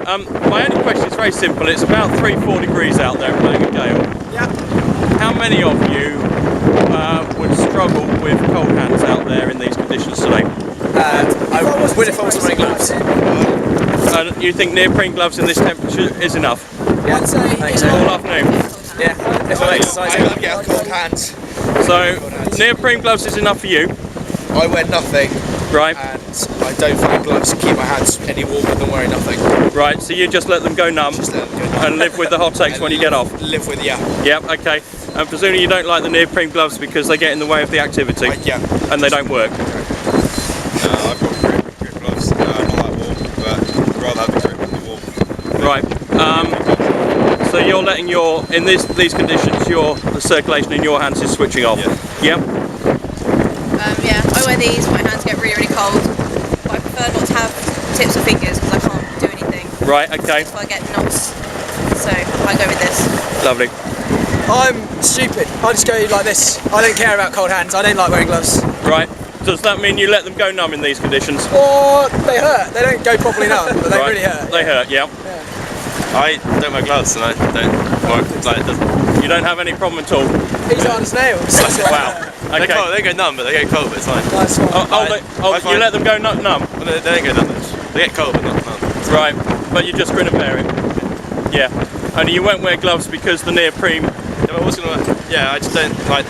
My only question is very simple. It's about 3-4 degrees out there, blowing a gale. Yeah. How many of you would struggle with cold hands out there in these conditions today? I would if I was wearing gloves. You think neoprene gloves in this temperature is enough? Yeah, I'd say All afternoon? Yeah, if I'm exercising, I get cold hands. So, neoprene gloves is enough for you? I wear nothing. Right. And I don't find gloves to keep my hands any warmer than wearing nothing. Right, so you just let them go numb and live with the hot takes when you get off? Live with, yeah. Yep, okay. And presumably you don't like the neoprene gloves because they get in the way of the activity? Yeah. And they don't work? I've got grip gloves, not that warm, but I'd rather have the grip than be warm. Right. So you're letting in these conditions, the circulation in your hands is switching off? Yeah. Yep. Yeah, I wear these, my hands get really, really cold, but I prefer not to have tips of fingers because I can't do anything. Right, okay. If I get knots, so I go with this. Lovely. I'm stupid. I just go like this. I don't care about cold hands. I don't like wearing gloves. Right. Does that mean you let them go numb in these conditions? Or they hurt. They don't go properly numb, but they really hurt. They hurt, yeah. I don't wear gloves and I don't work, like, it doesn't. You don't have any problem at all? He's hard as nails. Wow. Okay. They go numb, but they get cold, but it's fine. Nice one. You let them go numb? Well, they don't go numb, they get cold, but not numb. Right, but you just grin and bear it? Yeah. And you won't wear gloves because the neoprene... I just don't like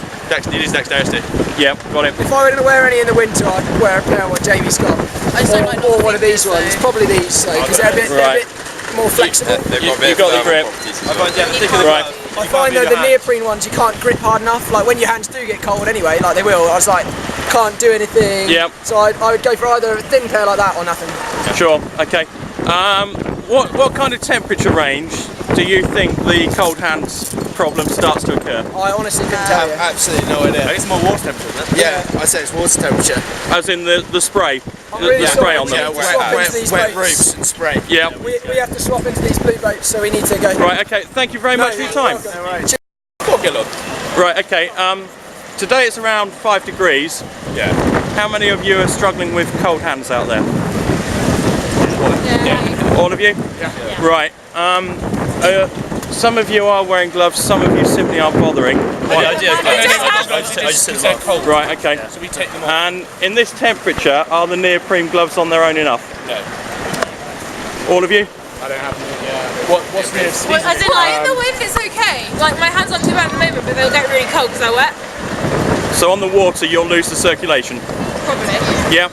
use dexterity. Yeah, got it. If I were going to wear any in the winter, I'd wear a pair of what Jamie's got. I just don't like or one of these ones. Probably these, because they're a bit more flexible. You've got the grip. I find though the neoprene ones you can't grip hard enough. Like when your hands do get cold anyway, like they will. I was like, can't do anything. Yep. So I would go for either a thin pair like that or nothing. Sure. Okay. What kind of temperature range do you think the cold hands problem starts to occur? I honestly couldn't tell you. Absolutely no idea. I think it's more water temperature, isn't it? Yeah, I'd say it's water temperature. As in the spray? Really the spray on them? Yeah, wet roofs and spray. Yeah. We have to swap into these blue boats, so we need to go. Right, okay. Thank you very much for your time. Right, okay. Today it's around 5 degrees. Yeah. How many of you are struggling with cold hands out there? Yeah. All of you? Yeah. Right. Some of you are wearing gloves, some of you simply aren't bothering. Right, okay. So we take them off. And in this temperature, are the neoprene gloves on their own enough? No. All of you? I don't have them. What's this? Well, as in, like, in the wind it's okay. Like, my hands aren't too bad at the moment, but they'll get really cold because they're wet. So on the water, you'll lose the circulation? Probably. Yeah.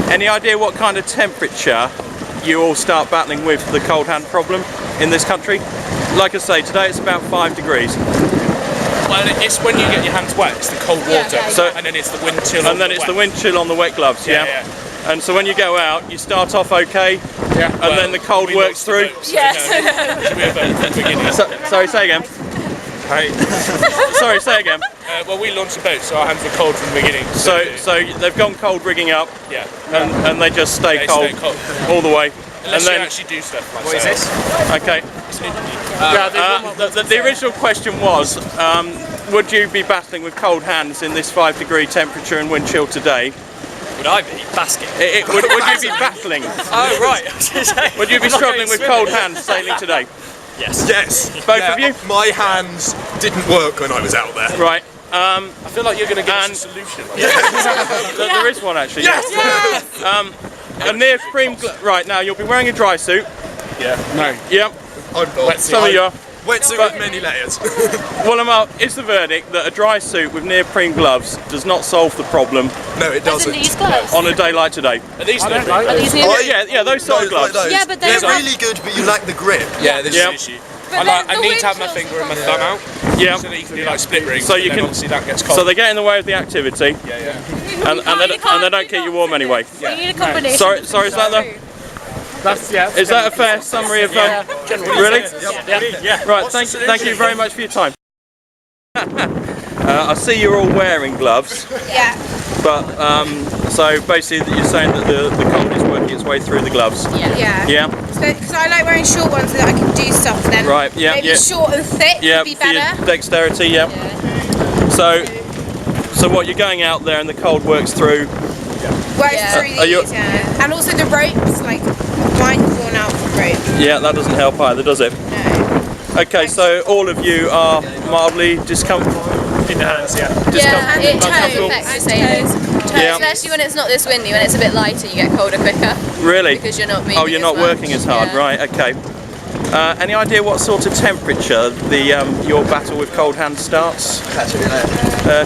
Any idea what kind of temperature you all start battling with the cold hand problem in this country? Like I say, today it's about 5 degrees. Well, it's when you get your hands wet, it's the cold water, and then it's the wind chill. And then it's the wind chill on the wet gloves, yeah? And so when you go out, you start off okay, and then the cold works through. Yes. Sorry, say again. Sorry, say again. Well, we launched the boat, so our hands were cold from the beginning. So they've gone cold rigging up, yeah, and they just stay cold all the way. Unless and then you actually do stuff like What is this? Okay. The original question was, would you be battling with cold hands in this 5 degree temperature and wind chill today? Would I be basking? Would you be battling? Oh right. Would you be struggling with cold hands sailing today? Yes. Yes. Both of you? My hands didn't work when I was out there. Right. I feel like you're going to give us a solution. There is one actually. Yes. A neoprene. Right now, you'll be wearing a dry suit. Yeah. No. Yep. Some of you are. Wetsuit with many layers. Well, is the verdict that a dry suit with neoprene gloves does not solve the problem? No, it doesn't. These gloves? On a day like today. Are these Are these new? Yeah, those sort of gloves. Yeah, but they're really good, but you lack the grip. Yeah, this is the issue. I need to have my finger and my thumb out. Yeah. So that you can do like split rings. So you can. Obviously that gets cold. So they get in the way of the activity. Yeah. And they don't keep you warm anyway. You need a combination. Sorry, is that the? Is that a fair summary of really? Yeah. Right. Thank you very much for your time. I see you're all wearing gloves. Yeah. But so basically, you're saying that the cold is working its way through the gloves. Yeah. Yeah. Because I like wearing short ones so that I can do stuff with them. Right. Yeah. Maybe short and thick would be for your better. dexterity. Yeah. So what, you're going out there and the cold works through. Works through these, and also the ropes, like mine's worn out from ropes. Yeah, that doesn't help either, does it? No. Okay, so all of you are mildly discomfortable. In the hands, yeah. Yeah, it totally uncomfortable. affects the sailors. Yeah. Especially when it's not this windy, when it's a bit lighter, you get colder quicker. Really? Because you're not moving. Oh, you're not as much. working as hard, Yeah. right? Okay. Any idea what sort of temperature your battle with cold hands starts?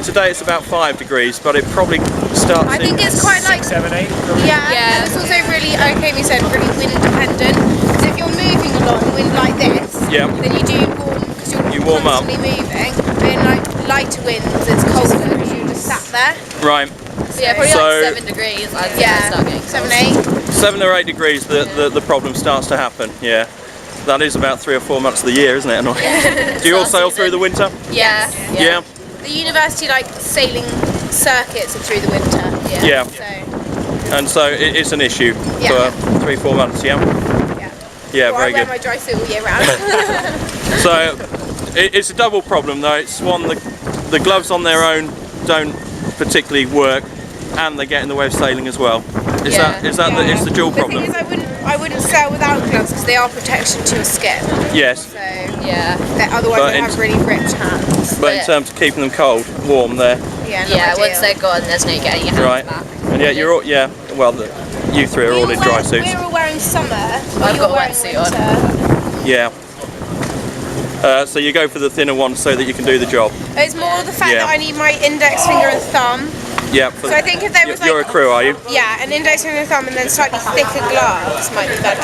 Today it's about 5 degrees, but it probably starts. I think it's quite like 7, 8. yeah. It's also really we said really wind dependent. Because if you're moving along wind like this, Yeah. then you do warm because you're warm up. constantly moving. But in like lighter winds, it's colder because you're just sat there. Right. So yeah, probably So- like 7 degrees. I'd say start getting 7, 8. 7 or 8 degrees, the problem starts to happen. Yeah. That is about 3 or 4 months of the year, isn't it? Do you all sail through the winter? Yeah. Yeah. The university like sailing circuits are through the winter. Yeah. So And so it's an issue Yeah. for 3-4 months. Yeah. yeah. Yeah. Well, Very I wear good. my dry suit all year round. So it's a double problem though. It's one, the gloves on their own don't particularly work, and they get in the way of sailing as well. Is Yeah. it's the dual The problem? thing is, I wouldn't sail without gloves because they are protection to a skip. Yes. So yeah, otherwise But they in- have really ripped hands. But in terms of keeping them cold, warm, they're Yeah, not once ideal. they're gone, there's no getting your hands right. back. And yet you're all well. You three are all in dry suits. We're all wearing summer. I've got a wetsuit on. Yeah. So you go for the thinner one so that you can do the job. It's more the fact Yeah. that I need my index finger and thumb. Yeah. So I think if there was You're a like crew, are you? yeah, an index finger and thumb, and then slightly thicker gloves might be better.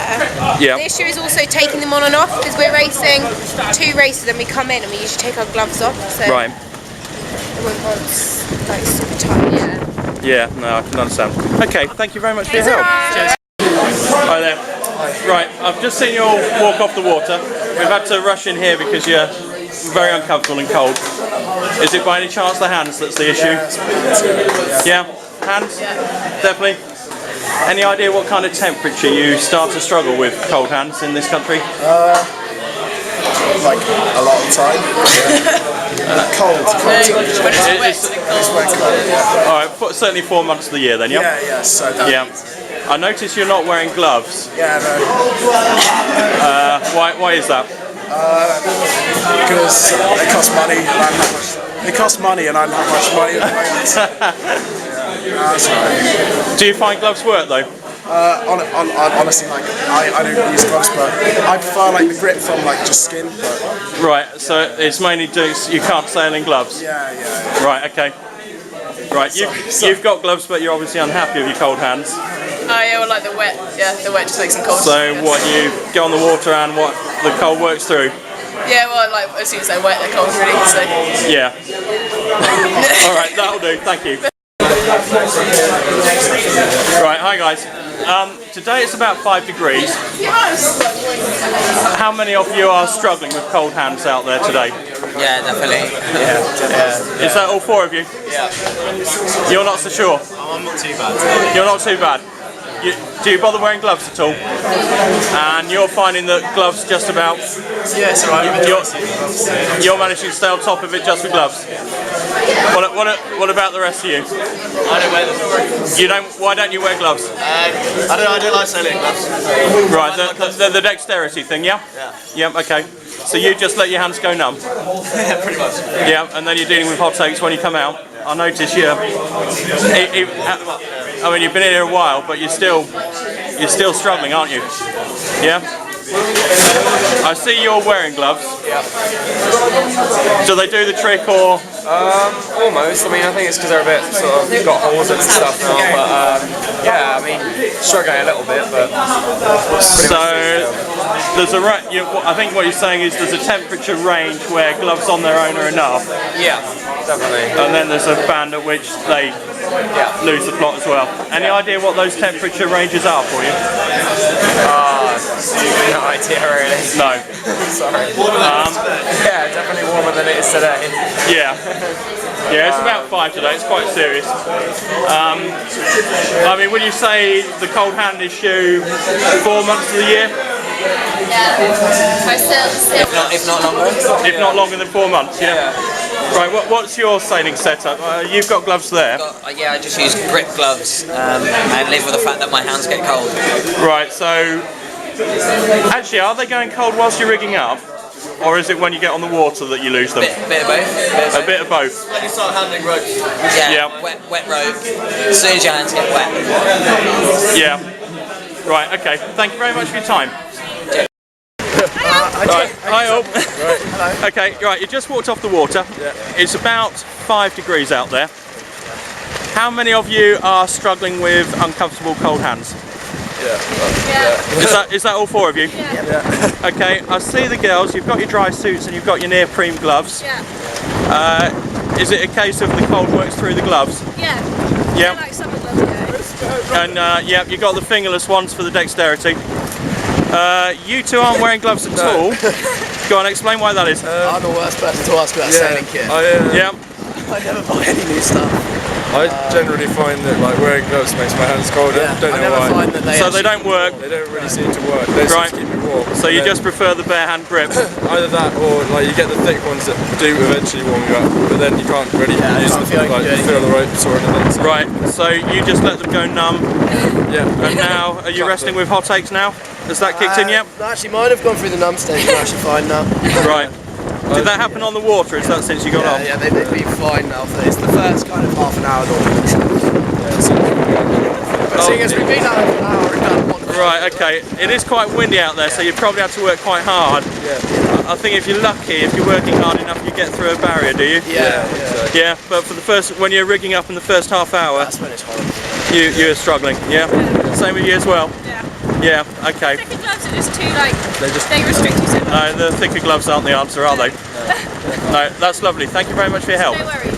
Yeah. The issue is also taking them on and off because we're racing 2 races and we come in and we usually take our gloves off. So Right. it won't want like super tight. Yeah. No, I can understand. Okay. Thank you very much for your help. Cheers. Hi there. Right, I've just seen you all walk off the water. We've had to rush in here because you're very uncomfortable and cold. Is it by any chance the hands that's the issue? Yeah? Hands? Definitely? Any idea what kind of temperature you start to struggle with cold hands in this country? Like a lot of time. Cold temperature. Alright, certainly 4 months of the year then, yeah? Yeah, so that. Yeah. I notice you're not wearing gloves. Yeah, no. Why is that? Because they cost money and I don't have much. They cost money and I don't have much money at the moment. Yeah, that's right. Do you find gloves work though? Honestly, like I don't use gloves, but I prefer like the grip from like just skin. But Right, so it's mainly you can't sail in gloves? yeah. Right, okay. Right, you've got gloves, but you're obviously unhappy with your cold hands. Oh yeah, well like the wet just makes them cold. So what, you go on the water and what, the cold works through? Yeah, well like as soon as they're wet, they're cold really. So Yeah. Alright, that'll do, thank you. Right, hi guys. Today it's about 5 degrees. How many of you are struggling with cold hands out there today? Yeah, definitely. Yeah. Is that all 4 of you? Yeah. You're not so sure? I'm not too bad. You're not too bad? Do you bother wearing gloves at all? And you're finding that gloves just about... Yeah, it's alright. You're managing to stay on top of it just with gloves? What about the rest of you? I don't wear them. You don't? Why don't you wear gloves? I don't like sailing gloves. Right, the dexterity thing, yeah? Yeah. Yeah, okay. So you just let your hands go numb? Yeah, pretty much. Yeah, and then you're dealing with hot takes when you come out. I notice you. I mean, you've been in here a while, but you're still struggling, aren't you? Yeah. I see you're wearing gloves. Yeah. Do they do the trick or? Almost. I mean, I think it's because they're a bit sort of got holes in and stuff now. But yeah, I mean, struggling a little bit, but. So there's I think what you're saying is there's a temperature range where gloves on their own are enough. Yeah, definitely. And then there's a band at which they lose the plot as well. Any idea what those temperature ranges are for you? No idea really. No. Sorry. Yeah, definitely warmer than it is today. Yeah. Yeah, it's about 5 today, it's quite serious. I mean, would you say the cold hand issue 4 months of the year? Yeah. If not longer. If not longer than 4 months, yeah. Right, what's your sailing setup? You've got gloves there. Yeah, I just use grip gloves and live with the fact that my hands get cold. Right, so Actually, are they going cold whilst you're rigging up? Or is it when you get on the water that you lose them? Bit of both. A bit of both. When you start handling ropes. Yeah. Wet rope. As soon as your hands get wet. Yeah. Right. Okay. Thank you very much for your time. Right. Hi all. Hello. Okay. Right. You just walked off the water. Yeah. It's about 5 degrees out there. How many of you are struggling with uncomfortable cold hands? Yeah. Is that all 4 of you? Yeah. Okay, I see the girls, you've got your dry suits and you've got your neoprene gloves. Yeah. Is it a case of the cold works through the gloves? Yeah. Yeah. I like summer gloves, yeah. And yeah, you've got the fingerless ones for the dexterity. You two aren't wearing gloves at all. Go on, explain why that is. I'm the worst person to ask about sailing kit. Yeah. I never buy any new stuff. I generally find that like wearing gloves makes my hands colder. Don't know why. Find that So they don't work. They don't really seem to work. They just keep me warm. So you just prefer the bare hand grip? Either that or like you get the thick ones that do eventually warm you up, but then you can't really use them to like feel the ropes or anything. So. Right, so you just let them go numb. Yeah. And now, are you wrestling with hot aches now? Has that kicked in yet? No, actually mine have gone through the numb stage and actually fine now. Right. Did that happen on the water? Is that since you got off? Yeah, they've been fine now. It's the first kind of half an hour But seeing as we've been out for an hour and done one. Right, okay. It is quite windy out there, so you probably have to work quite hard. Yeah. I think if you're lucky, if you're working hard enough, you get through a barrier, do you? Yeah. Yeah, but for the first, when you're rigging up in the first half hour, That's when it's horrible. you're struggling. Yeah. Same with you as well. Yeah. Yeah. Okay. Thicker gloves are just too they restrict you so much. No, the thicker gloves aren't the answer, are they? No, that's lovely. Thank you very much for your help. No worries.